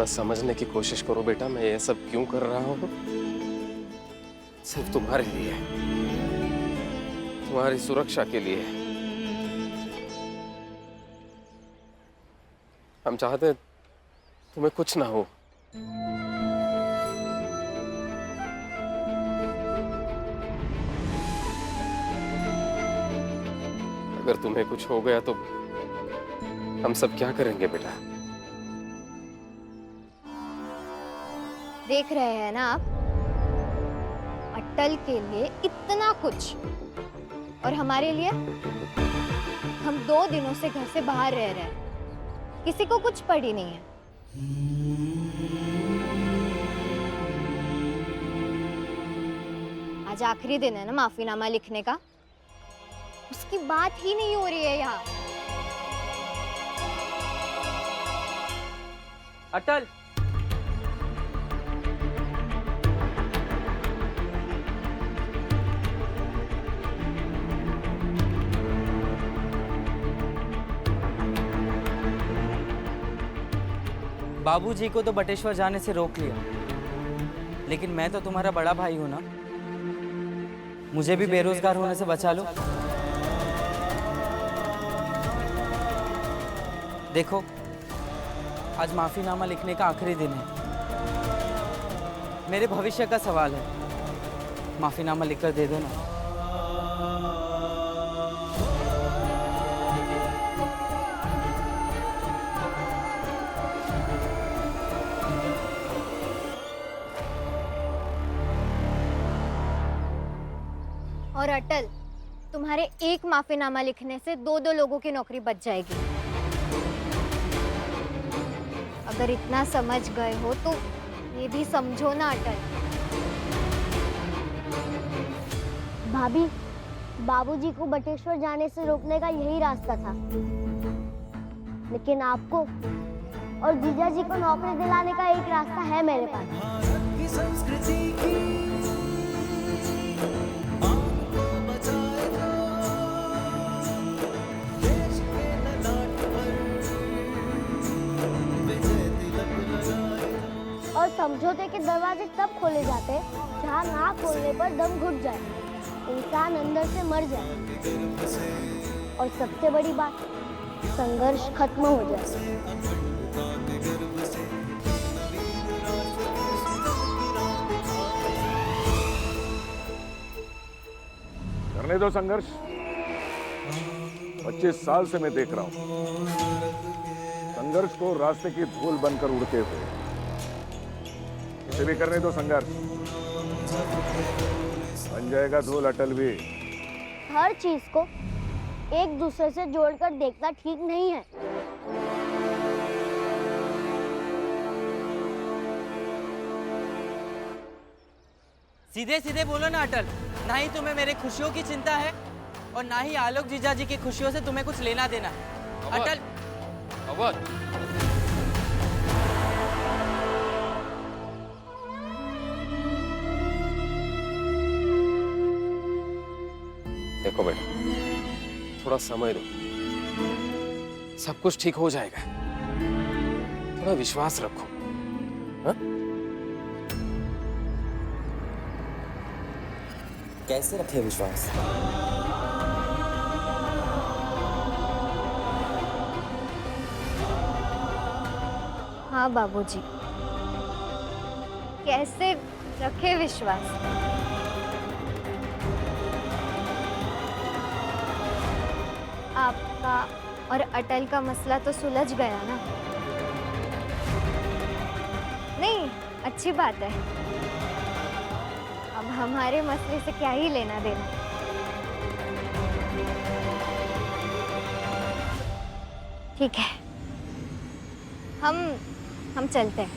थोड़ा समझने की कोशिश करो बेटा, मैं ये सब क्यों कर रहा हूँ। सिर्फ तुम्हारे लिए, तुम्हारी सुरक्षा के लिए। हम चाहते तुम्हें कुछ ना हो। अगर तुम्हें कुछ हो गया तो हम सब क्या करेंगे बेटा। देख रहे हैं ना आप, अटल के लिए इतना कुछ, और हमारे लिए हम 2 दिनों से घर से बाहर रह रहे हैं, किसी को कुछ पड़ी नहीं है। आज आखिरी दिन है ना माफीनामा लिखने का, उसकी बात ही नहीं हो रही है यहाँ। अटल, बाबूजी को तो बटेश्वर जाने से रोक लिया, लेकिन मैं तो तुम्हारा बड़ा भाई हूं ना, मुझे भी बेरोजगार होने से बचा लो। देखो, आज माफीनामा लिखने का आखिरी दिन है, मेरे भविष्य का सवाल है, माफीनामा लिखकर दे दो ना। और अटल, तुम्हारे एक माफीनामा लिखने से 2-2 लोगों की नौकरी बच जाएगी। अगर इतना समझ गए हो तो ये भी समझो ना अटल। भाभी, बाबूजी को बटेश्वर जाने से रोकने का यही रास्ता था, लेकिन आपको और जीजा जी को नौकरी दिलाने का एक रास्ता है मेरे पास। और समझौते के दरवाजे तब खोले जाते हैं जहाँ ना खोलने पर दम घुट जाए, इंसान अंदर से मर जाए, और सबसे बड़ी बात, संघर्ष खत्म हो जाए। करने दो संघर्ष। 25 साल से मैं देख रहा हूं संघर्ष को रास्ते की धूल बनकर उड़ते हुए। इसे भी करने दो संघर्ष, बन जाएगा धूल अटल भी। हर चीज को एक दूसरे से जोड़कर देखना ठीक नहीं है। सीधे सीधे बोलो ना अटल, ना ही तुम्हें मेरे खुशियों की चिंता है और ना ही आलोक जीजा जी की खुशियों से तुम्हें कुछ लेना देना। अटल, अवध, देखो बेटा, थोड़ा समय दो, सब कुछ ठीक हो जाएगा। थोड़ा विश्वास रखो। हा? कैसे रखे विश्वास? हाँ बाबूजी, कैसे रखे विश्वास। आपका और अटल का मसला तो सुलझ गया ना? नहीं, अच्छी बात है। अब हमारे मसले से क्या ही लेना देना। ठीक है, हम चलते हैं।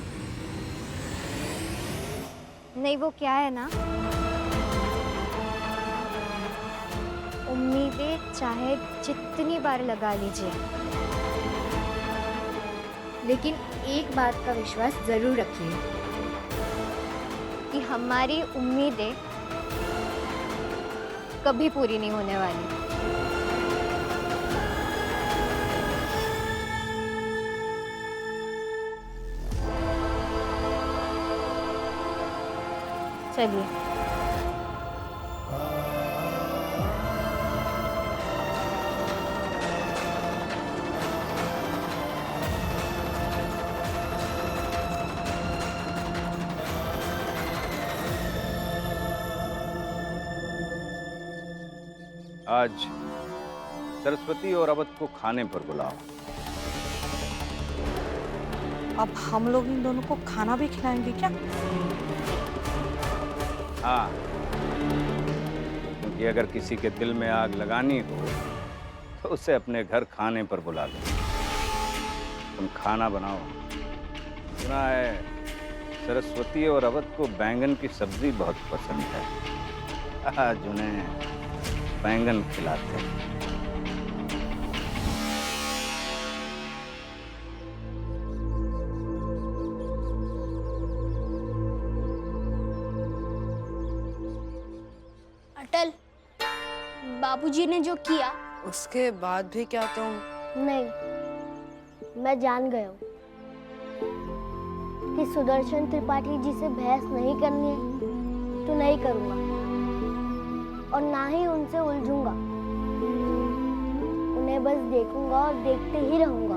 नहीं, वो क्या है ना, उम्मीदें चाहे जितनी बार लगा लीजिए, लेकिन एक बात का विश्वास जरूर रखिए कि हमारी उम्मीदें कभी पूरी नहीं होने वाली। चलिए। आज सरस्वती और अवध को खाने पर बुलाओ। अब हम लोग इन दोनों को खाना भी खिलाएंगे क्या? हाँ, क्योंकि अगर किसी के दिल में आग लगानी हो तो उसे अपने घर खाने पर बुला लो। तुम खाना बनाओ। सुना है सरस्वती और अवध को बैंगन की सब्जी बहुत पसंद है। आज उन्हें बैंगन खिलाते हैं। अटल, बाबूजी ने जो किया, उसके बाद भी क्या तुम? नहीं, मैं जान गया हूँ कि सुदर्शन त्रिपाठी जी से बहस नहीं करनी है तो नहीं करूँगा और ना ही उनसे उलझूंगा। उन्हें बस देखूंगा और देखते ही रहूंगा।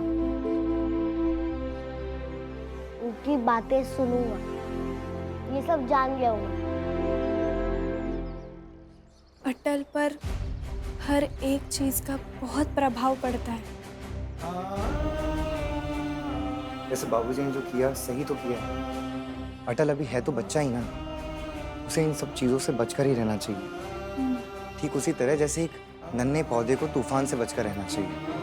उनकी बातें सुनूंगा। ये सब जान गया हूँ मैं। अटल पर हर एक चीज का बहुत प्रभाव पड़ता है। जैसे बाबूजी ने जो किया सही तो किया। अटल अभी है तो बच्चा ही ना, उसे इन सब चीजों से बचकर ही रहना चाहिए। ठीक उसी तरह जैसे एक नन्हे पौधे को तूफान से बचकर रहना चाहिए।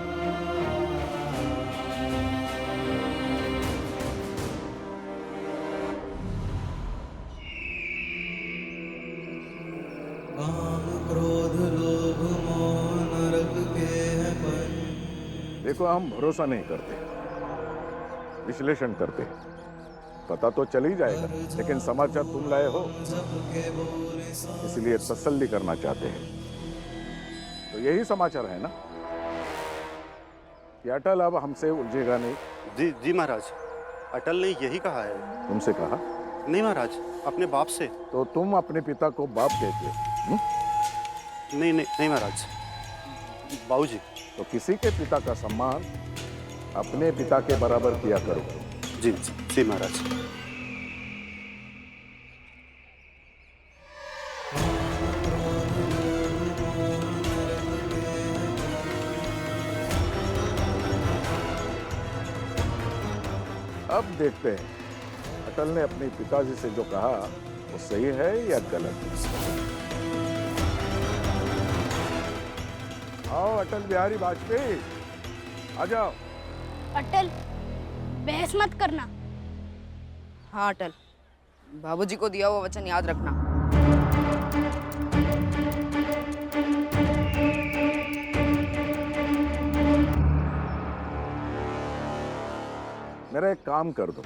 देखो, हम भरोसा नहीं करते, विश्लेषण करते। पता तो चल ही जाएगा, लेकिन समाचार तुम लाए हो, इसलिए तसल्ली करना चाहते हैं। तो यही समाचार है ना कि अटल अब हमसे उलझेगा नहीं? जी जी महाराज, अटल ने यही कहा है। तुमसे कहा? नहीं महाराज, अपने बाप से। तो तुम अपने पिता को बाप कहते हो? नहीं नहीं नहीं महाराज, बाबूजी। तो किसी के पिता का सम्मान अपने पिता के बराबर किया करो। जी जी महाराज। अब देखते हैं अटल ने अपने पिताजी से जो कहा वो सही है या गलत। आओ अटल बिहारी वाजपेयी, आ जाओ। अटल, बहस मत करना। हाँ अटल, बाबूजी को दिया हुआ वचन याद रखना। मेरा एक काम कर दो,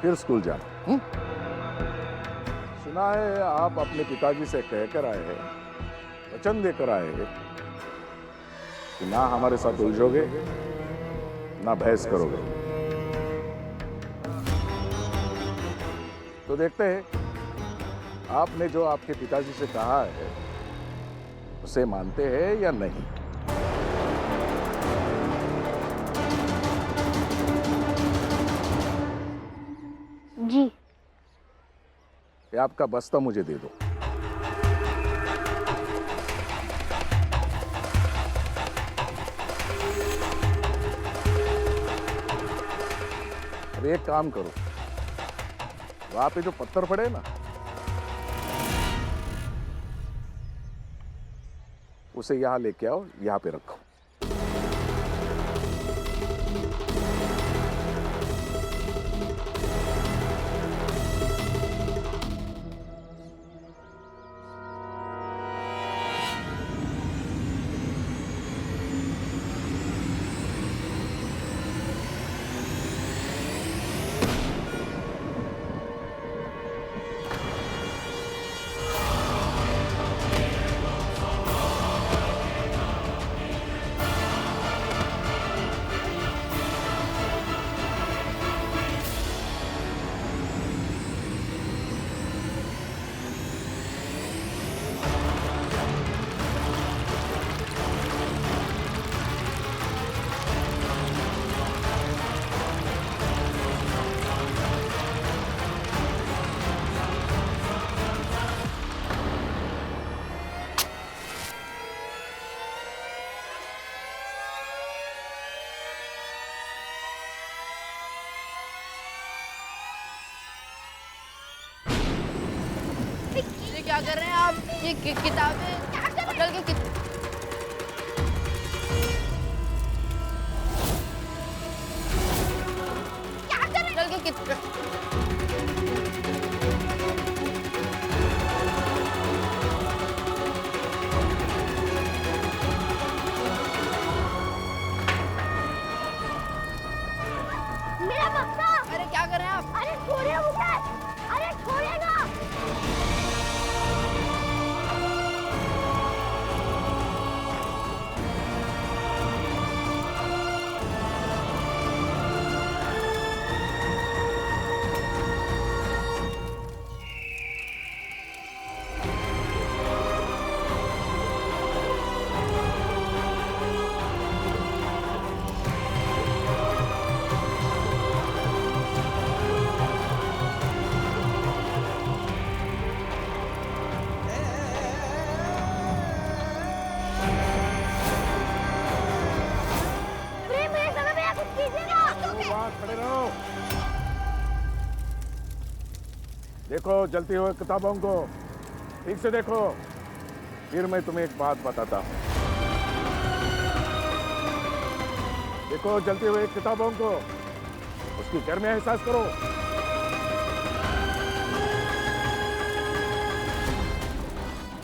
फिर स्कूल जाना। सुना है आप अपने पिताजी से कहकर आए हैं, वचन देकर आए हैं कि ना हमारे साथ उलझोगे ना बहस करोगे। तो देखते हैं आपने जो आपके पिताजी से कहा है उसे मानते हैं या नहीं। जी। ये आपका बस्ता मुझे दे दो। अब एक काम करो, वहां पे जो पत्थर पड़े ना, उसे यहां लेके आओ, यहां पे रखो। क्या कर रहे हैं आप? ये किताबें अटल की अटल की मेरा बक्सा! अरे क्या कर रहे हैं आप? अरे छोड़िए मुझे! अरे छोड़िएगा! प्रेम, मेरे समय में कुछ कीजिएगा! वहाँ खड़े रहो। देखो जलती हुई किताबों को ठीक से देखो, फिर मैं तुम्हें एक बात बताता हूँ। देखो जलती हुई किताबों को, उसकी गर्मी एहसास करो।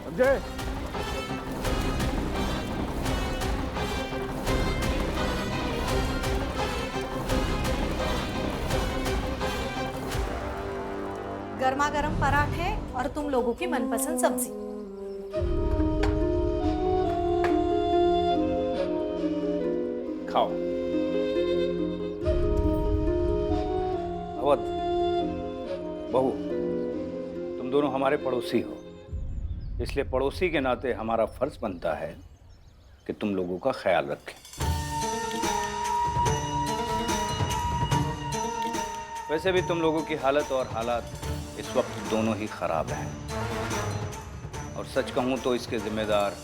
समझे? गर्मा गर्म पराठे और तुम लोगों की मनपसंद सब्जी। खाओ। अवध, बहू, तुम दोनों हमारे पड़ोसी हो, इसलिए पड़ोसी के नाते हमारा फर्ज बनता है कि तुम लोगों का ख्याल रखें। वैसे भी तुम लोगों की हालत और हालात इस वक्त दोनों ही खराब हैं, और सच कहूं तो इसके जिम्मेदार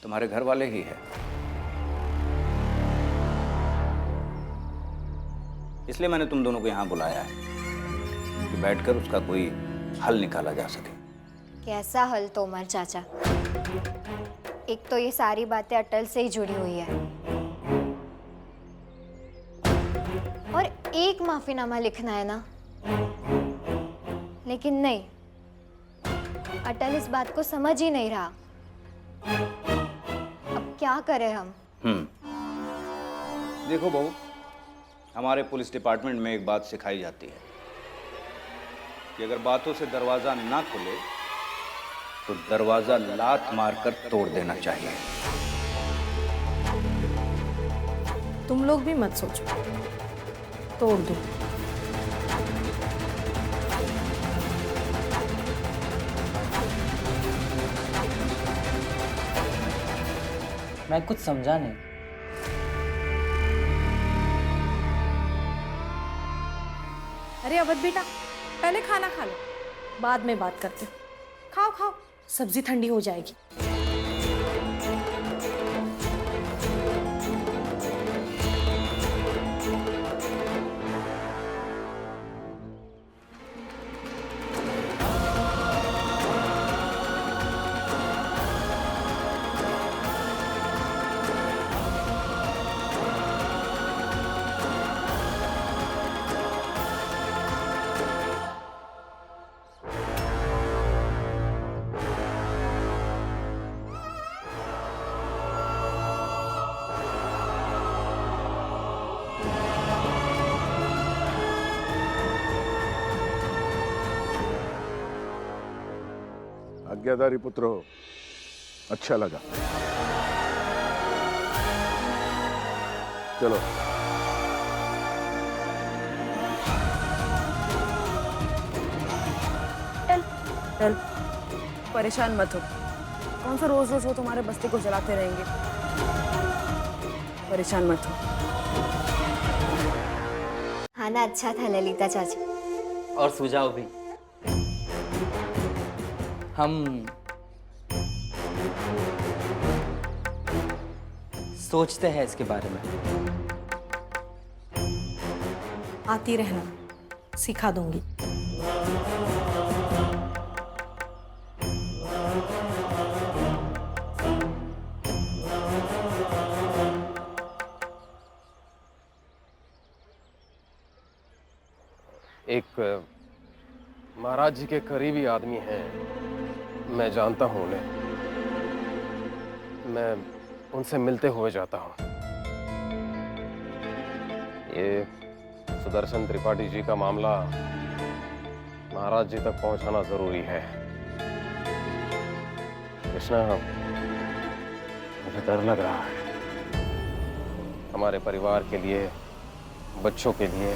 तुम्हारे घर वाले ही हैं। इसलिए मैंने तुम दोनों को यहां बुलाया है कि बैठकर उसका कोई हल निकाला जा सके। कैसा हल तोमर चाचा? एक तो ये सारी बातें अटल से ही जुड़ी हुई है, और एक माफीनामा लिखना है ना, लेकिन नहीं, अटल इस बात को समझ ही नहीं रहा। अब क्या करें हम? देखो बहू, हमारे पुलिस डिपार्टमेंट में एक बात सिखाई जाती है कि अगर बातों से दरवाजा ना खुले तो दरवाजा लात मारकर तोड़ देना चाहिए। तुम लोग भी मत सोचो, तोड़ दो। मैं कुछ समझा नहीं। अरे अवध बेटा, पहले खाना खा लो, बाद में बात करते। खाओ खाओ, सब्जी ठंडी हो जाएगी। आज्ञाधारी पुत्र हो, अच्छा लगा। चलो। चल, परेशान मत हो। कौन सा रोज रोज वो तुम्हारे बस्ती को जलाते रहेंगे। परेशान मत हो। खाना अच्छा था ललिता चाची। और सुझाव भी। हम सोचते हैं इसके बारे में। आती रहना, सिखा दूंगी। महाराज जी के करीबी आदमी हैं, मैं जानता हूं उन्हें। मैं उनसे मिलते हुए जाता हूं। ये सुदर्शन त्रिपाठी जी का मामला महाराज जी तक पहुंचाना जरूरी है। कृष्णा, मुझे डर लग रहा है, हमारे परिवार के लिए, बच्चों के लिए।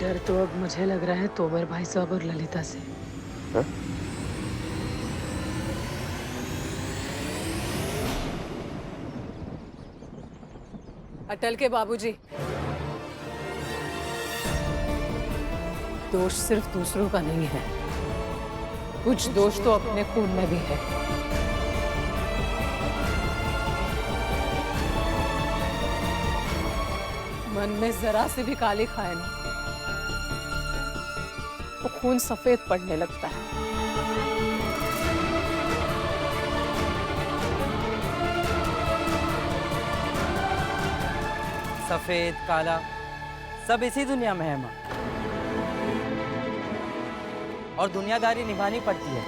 डर तो अब मुझे लग रहा है तोमर भाई साहब और ललिता से। हा? अटल के बाबूजी, दोष सिर्फ दूसरों का नहीं है, कुछ दोष तो अपने खून में भी है। मन में जरा से भी काली खाए ना तो खून सफेद पड़ने लगता है। सफेद काला सब इसी दुनिया में है माँ, और दुनियादारी निभानी पड़ती है,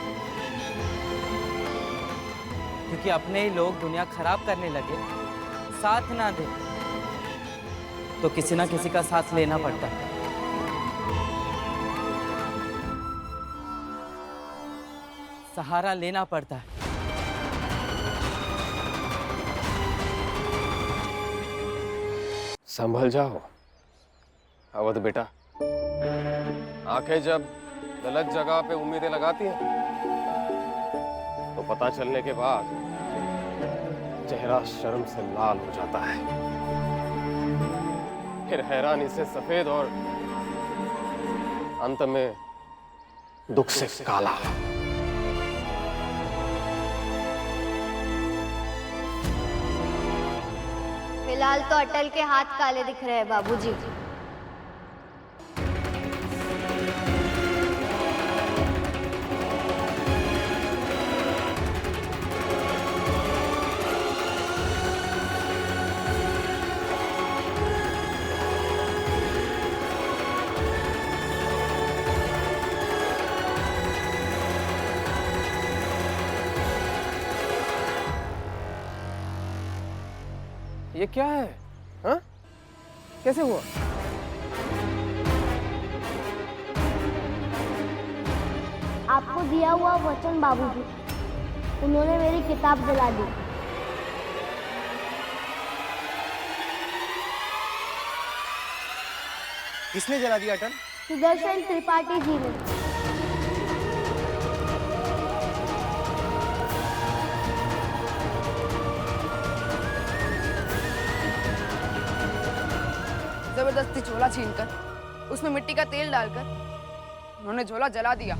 क्योंकि अपने ही लोग दुनिया खराब करने लगे, साथ ना दे तो किसी ना किसी का साथ लेना पड़ता है। सहारा लेना पड़ता है। संभल जाओ अवध बेटा। आंखें जब गलत जगह पे उम्मीदें लगाती हैं तो पता चलने के बाद चेहरा शर्म से लाल हो जाता है, फिर हैरानी से सफेद और अंत में दुख से काला। फिलहाल तो अटल के हाथ काले दिख रहे हैं बाबूजी। ये क्या है? हाँ? कैसे हुआ? आपको दिया हुआ वचन बाबूजी, उन्होंने मेरी किताब जला दी। किसने जला दिया अटल? सुदर्शन त्रिपाठी जी ने। जबरदस्ती झोला छीनकर उसमें मिट्टी का तेल डालकर उन्होंने झोला जला दिया।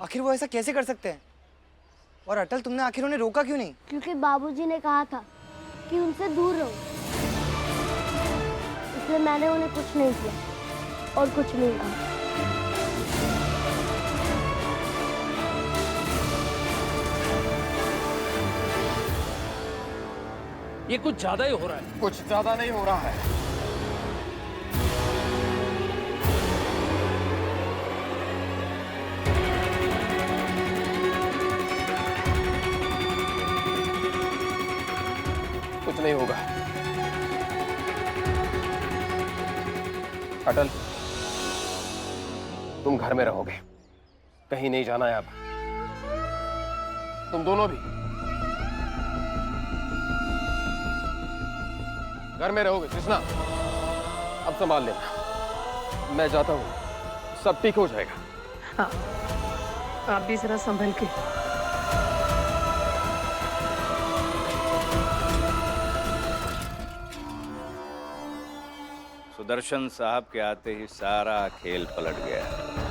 आखिर वो ऐसा कैसे कर सकते हैं? और अटल, तुमने आखिर उन्हें रोका क्यों नहीं? क्योंकि बाबूजी ने कहा था कि उनसे दूर रहो, इसलिए मैंने उन्हें कुछ नहीं किया और कुछ नहीं कहा। ये कुछ ज्यादा ही हो रहा है। कुछ ज्यादा नहीं हो रहा है। कुछ नहीं होगा। अटल, तुम घर में रहोगे, कहीं नहीं जाना है अब। तुम दोनों भी घर में रहोगे। कृष्णा, अब संभाल लेना, मैं जाता हूँ, सब ठीक हो जाएगा। हाँ, आप भी जरा संभल के। सुदर्शन साहब के आते ही सारा खेल पलट गया है।